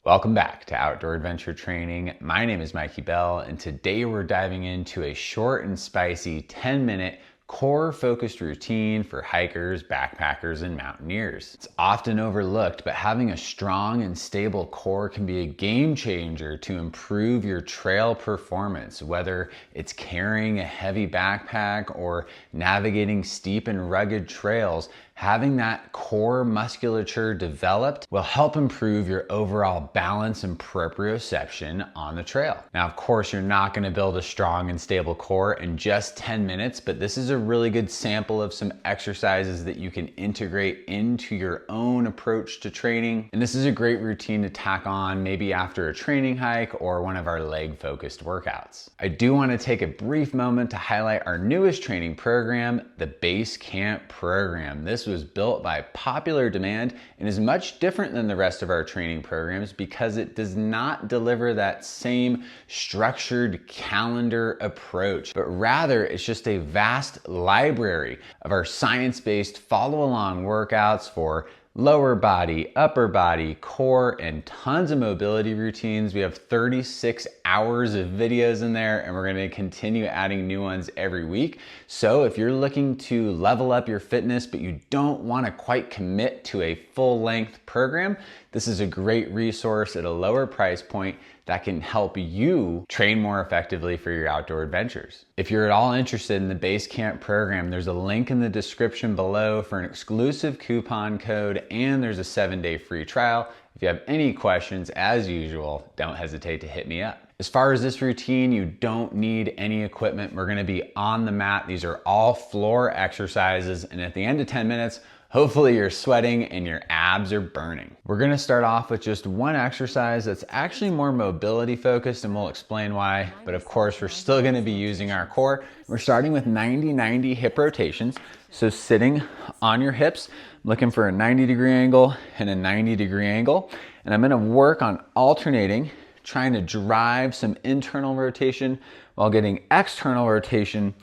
Welcome back to Outdoor Adventure Training. My name is Mikey Bell, and today we're diving into a short and spicy 10-minute core-focused routine for hikers, backpackers, and mountaineers. It's often overlooked, but having a strong and stable core can be a game changer to improve your trail performance, whether it's carrying a heavy backpack or navigating steep and rugged trails. Having that core musculature developed will help improve your overall balance and proprioception on the trail. Now, of course, you're not going to build a strong and stable core in just 10 minutes, but this is a really good sample of some exercises that you can integrate into your own approach to training. And this is a great routine to tack on maybe after a training hike or one of our leg-focused workouts. I do want to take a brief moment to highlight our newest training program, the Basecamp program. This was built by popular demand and is much different than the rest of our training programs because it does not deliver that same structured calendar approach, but rather it's just a vast library of our science-based follow-along workouts for lower body, upper body, core, and tons of mobility routines. We have 36 hours of videos in there, and we're going to continue adding new ones every week. So if you're looking to level up your fitness, but you don't want to quite commit to a full-length program, this is a great resource at a lower price point that can help you train more effectively for your outdoor adventures. If you're at all interested in the Basecamp program, there's a link in the description below for an exclusive coupon code, and there's a 7-day free trial. If you have any questions, as usual, don't hesitate to hit me up. As far as this routine, you don't need any equipment. We're gonna be on the mat. These are all floor exercises, and at the end of 10 minutes, hopefully you're sweating and your abs are burning. We're gonna start off with just one exercise that's actually more mobility focused, and we'll explain why, but of course we're still gonna be using our core. We're starting with 90-90 hip rotations. So sitting on your hips, looking for a 90-degree angle and a 90-degree angle. And I'm gonna work on alternating, trying to drive some internal rotation while getting external rotation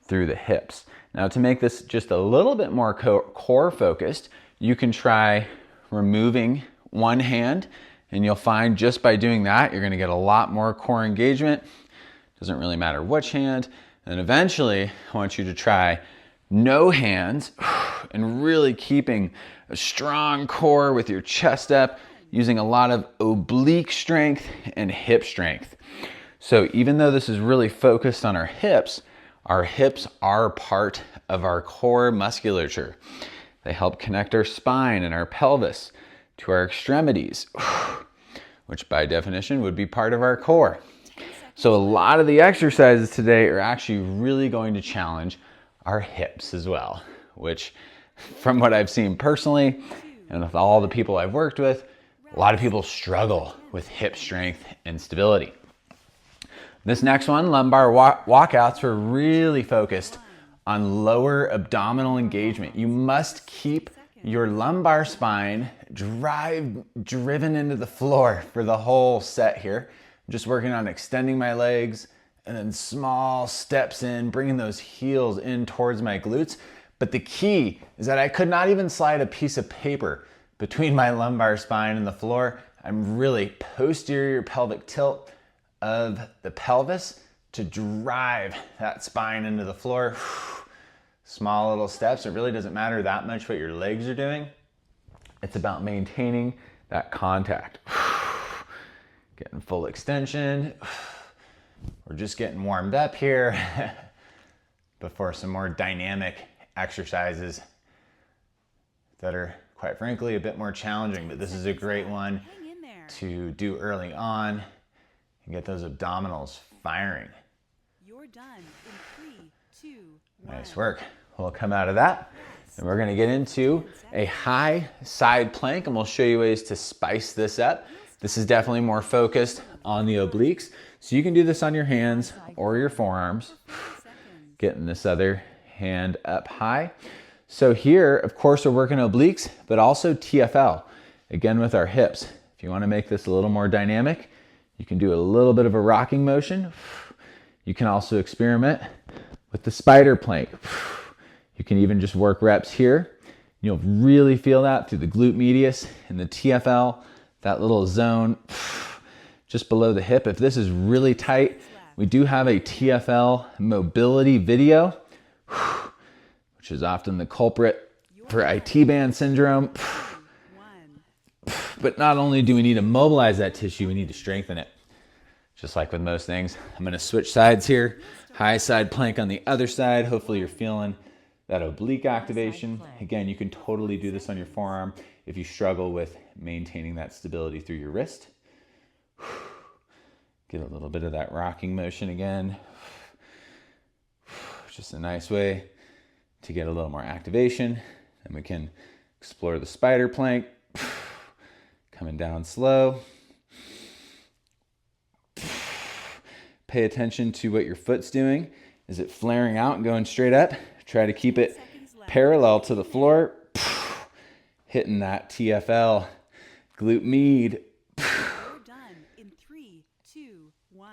through the hips. Now, to make this just a little bit more core focused, you can try removing one hand, and you'll find just by doing that, you're gonna get a lot more core engagement. Doesn't really matter which hand. And eventually, I want you to try no hands and really keeping a strong core with your chest up, using a lot of oblique strength and hip strength. So even though this is really focused on our hips are part of our core musculature. They help connect our spine and our pelvis to our extremities, which by definition would be part of our core. So a lot of the exercises today are actually really going to challenge our hips as well, which from what I've seen personally and with all the people I've worked with, a lot of people struggle with hip strength and stability. This next one, lumbar walkouts, are really focused on lower abdominal engagement. You must keep your lumbar spine driven into the floor for the whole set here. I'm just working on extending my legs and then small steps in, bringing those heels in towards my glutes. But the key is that I could not even slide a piece of paper between my lumbar spine and the floor. I'm really posterior pelvic tilt of the pelvis to drive that spine into the floor. Small little steps. It really doesn't matter that much what your legs are doing. It's about maintaining that contact. Getting full extension. We're just getting warmed up here before some more dynamic exercises that are, quite frankly, a bit more challenging, but this is a great one to do early on and get those abdominals firing. You're done in 3, 2, 1. Nice work. We'll come out of that and we're gonna get into a high side plank, and we'll show you ways to spice this up. This is definitely more focused on the obliques. So you can do this on your hands or your forearms. Getting this other hand up high. So here, of course, we're working obliques, but also TFL, again with our hips. If you wanna make this a little more dynamic, you can do a little bit of a rocking motion. You can also experiment with the spider plank. You can even just work reps here. You'll really feel that through the glute medius and the TFL, that little zone just below the hip. If this is really tight, we do have a TFL mobility video, which is often the culprit for IT band syndrome. But not only do we need to mobilize that tissue, we need to strengthen it. Just like with most things. I'm gonna switch sides here. High side plank on the other side. Hopefully you're feeling that oblique activation. Again, you can totally do this on your forearm if you struggle with maintaining that stability through your wrist. Get a little bit of that rocking motion again. Just a nice way to get a little more activation. And we can explore the spider plank. Coming down slow. Pay attention to what your foot's doing. Is it flaring out and going straight up? Try to keep it parallel to the floor. Hitting that TFL glute med. You're done in 3, 2, 1.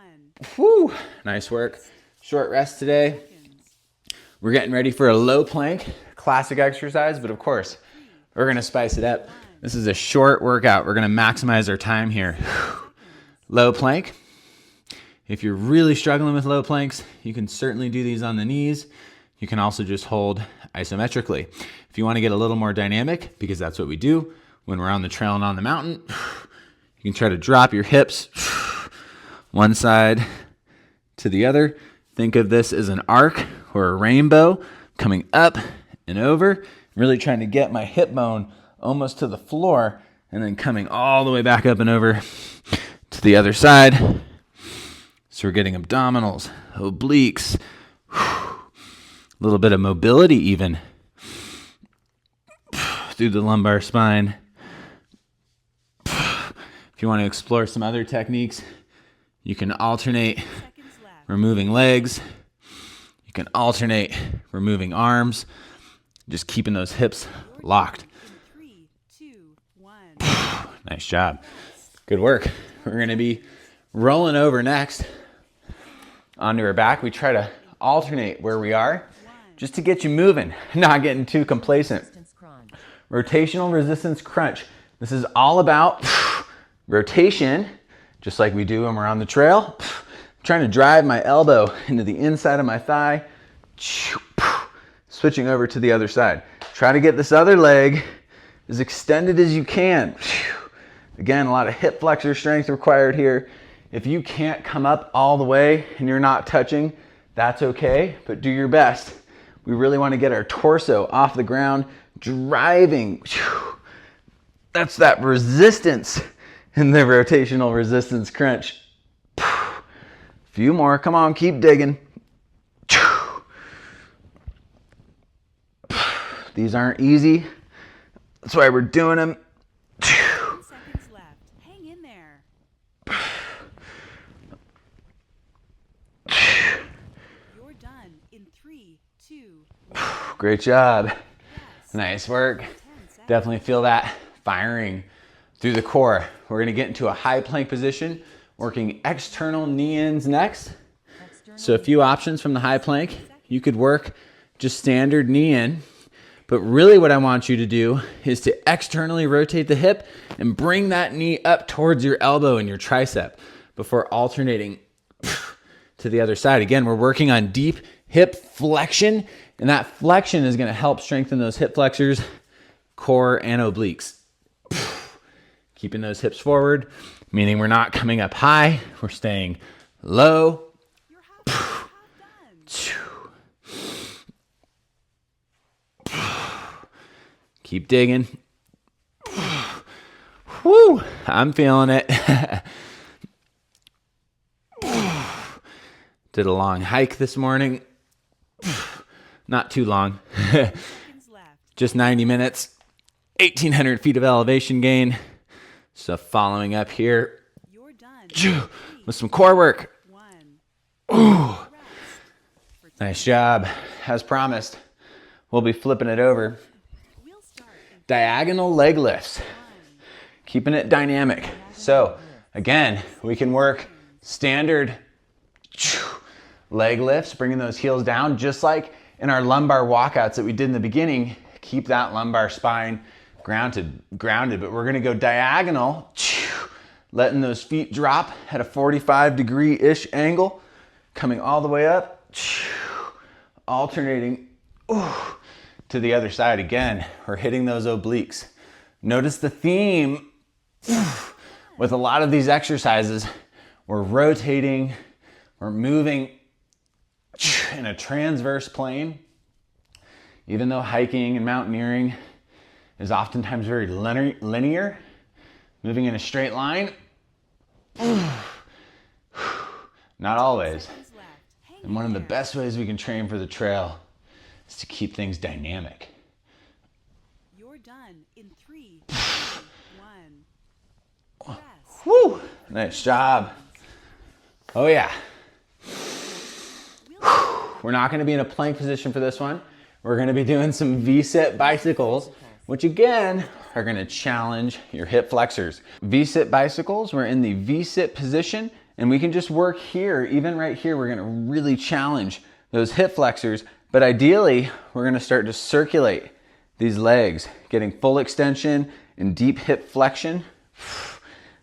Whew. Nice work. Short rest today. We're getting ready for a low plank, classic exercise, but of course, we're gonna spice it up. This is a short workout. We're gonna maximize our time here. Low plank. If you're really struggling with low planks, you can certainly do these on the knees. You can also just hold isometrically. If you wanna get a little more dynamic, because that's what we do when we're on the trail and on the mountain, you can try to drop your hips one side to the other. Think of this as an arc or a rainbow coming up and over, really trying to get my hip bone almost to the floor and then coming all the way back up and over to the other side. So we're getting abdominals, obliques, a little bit of mobility even through the lumbar spine. If you want to explore some other techniques, you can alternate removing legs. You can alternate removing arms, just keeping those hips locked. 3, 2, 1. Nice job. Good work. We're going to be rolling over next onto our back. We try to alternate where we are just to get you moving, not getting too complacent. Rotational resistance crunch. This is all about rotation, just like we do when we're on the trail. I'm trying to drive my elbow into the inside of my thigh, switching over to the other side. Try to get this other leg as extended as you can. Again, a lot of hip flexor strength required here. If you can't come up all the way and you're not touching, that's okay, but do your best. We really want to get our torso off the ground, driving. That's that resistance in the rotational resistance crunch. Few more, come on, keep digging. These aren't easy. That's why we're doing them. 10 seconds left. Hang in there. You're done in 3, 2, 1. Great job. Yes. Nice work. 10 seconds. Definitely feel that firing through the core. We're gonna get into a high plank position, working external knee-ins next. So a few options from the high plank. You could work just standard knee-in, but really what I want you to do is to externally rotate the hip and bring that knee up towards your elbow and your tricep before alternating to the other side. Again, we're working on deep hip flexion, and that flexion is gonna help strengthen those hip flexors, core, and obliques. Keeping those hips forward, meaning we're not coming up high, we're staying low. You're half done. Keep digging. Woo, I'm feeling it. Did a long hike this morning. Not too long. Seconds left. Just 90 minutes. 1,800 feet of elevation gain. So following up here You're done. with some core work. 1. Ooh. Nice job. As promised, we'll be flipping it over. We'll start in Diagonal leg lifts. Keeping it dynamic. So again, we can work standard leg lifts, bringing those heels down, just like in our lumbar walkouts that we did in the beginning. Keep that lumbar spine grounded, but we're gonna go diagonal letting those feet drop at a 45-degree-ish angle, coming all the way up, alternating to the other side. Again, we're hitting those obliques. Notice the theme with a lot of these exercises. We're rotating, we're moving in a transverse plane. Even though hiking and mountaineering is oftentimes very linear, moving in a straight line, not always. And one of the best ways we can train for the trail is to keep things dynamic. You're done in 3, 2, 1. Rest. Woo! Nice job. Oh yeah. We're not going to be in a plank position for this one. We're going to be doing some V-sit bicycles, which again are going to challenge your hip flexors. V-sit bicycles, we're in the V-sit position, and we can just work here. Even right here, we're going to really challenge those hip flexors. But ideally, we're going to start to circulate these legs, getting full extension and deep hip flexion.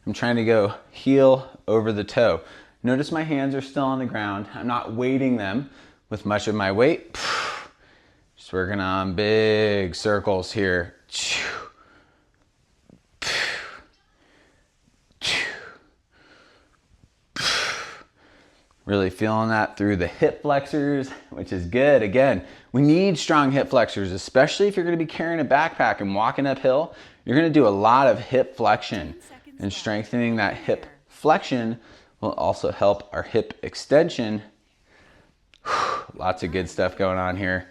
I'm trying to go heel over the toe. Notice my hands are still on the ground. I'm not weighting them with much of my weight. Just working on big circles here. Really feeling that through the hip flexors, which is good. Again, we need strong hip flexors, especially if you're going to be carrying a backpack and walking uphill. You're going to do a lot of hip flexion, and strengthening that hip flexion will also help our hip extension. Lots of good stuff going on here.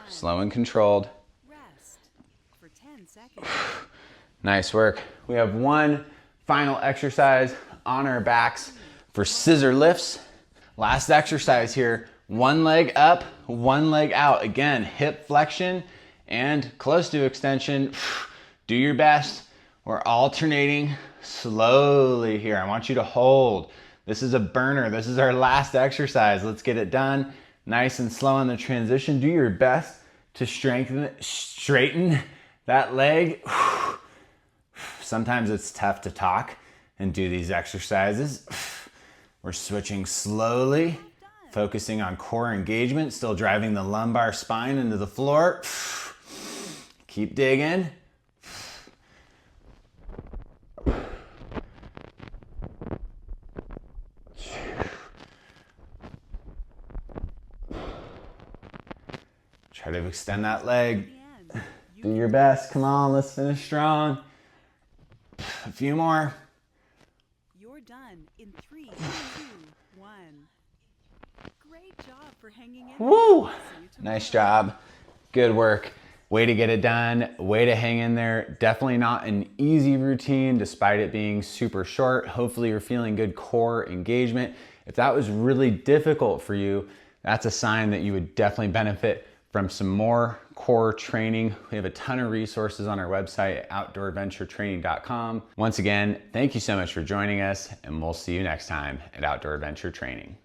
Slow and controlled. Rest for 10 seconds. Nice work. We have one final exercise on our backs for scissor lifts. Last exercise here, one leg up, one leg out. Again, hip flexion and close to extension. Do your best. We're alternating slowly here. I want you to hold. This is a burner. This is our last exercise. Let's get it done. Nice and slow in the transition. Do your best to straighten that leg. Sometimes it's tough to talk and do these exercises. We're switching slowly, focusing on core engagement, still driving the lumbar spine into the floor. Keep digging. Try to extend that leg. Do your best. Come on, let's finish strong. A few more. You're done in 3, 2, 1. Great job for hanging in. Woo! Nice job. Good work. Way to get it done. Way to hang in there. Definitely not an easy routine despite it being super short. Hopefully you're feeling good core engagement. If that was really difficult for you, that's a sign that you would definitely benefit from some more core training. We have a ton of resources on our website at outdoorventuretraining.com. Once again, thank you so much for joining us, and we'll see you next time at Outdoor Adventure Training.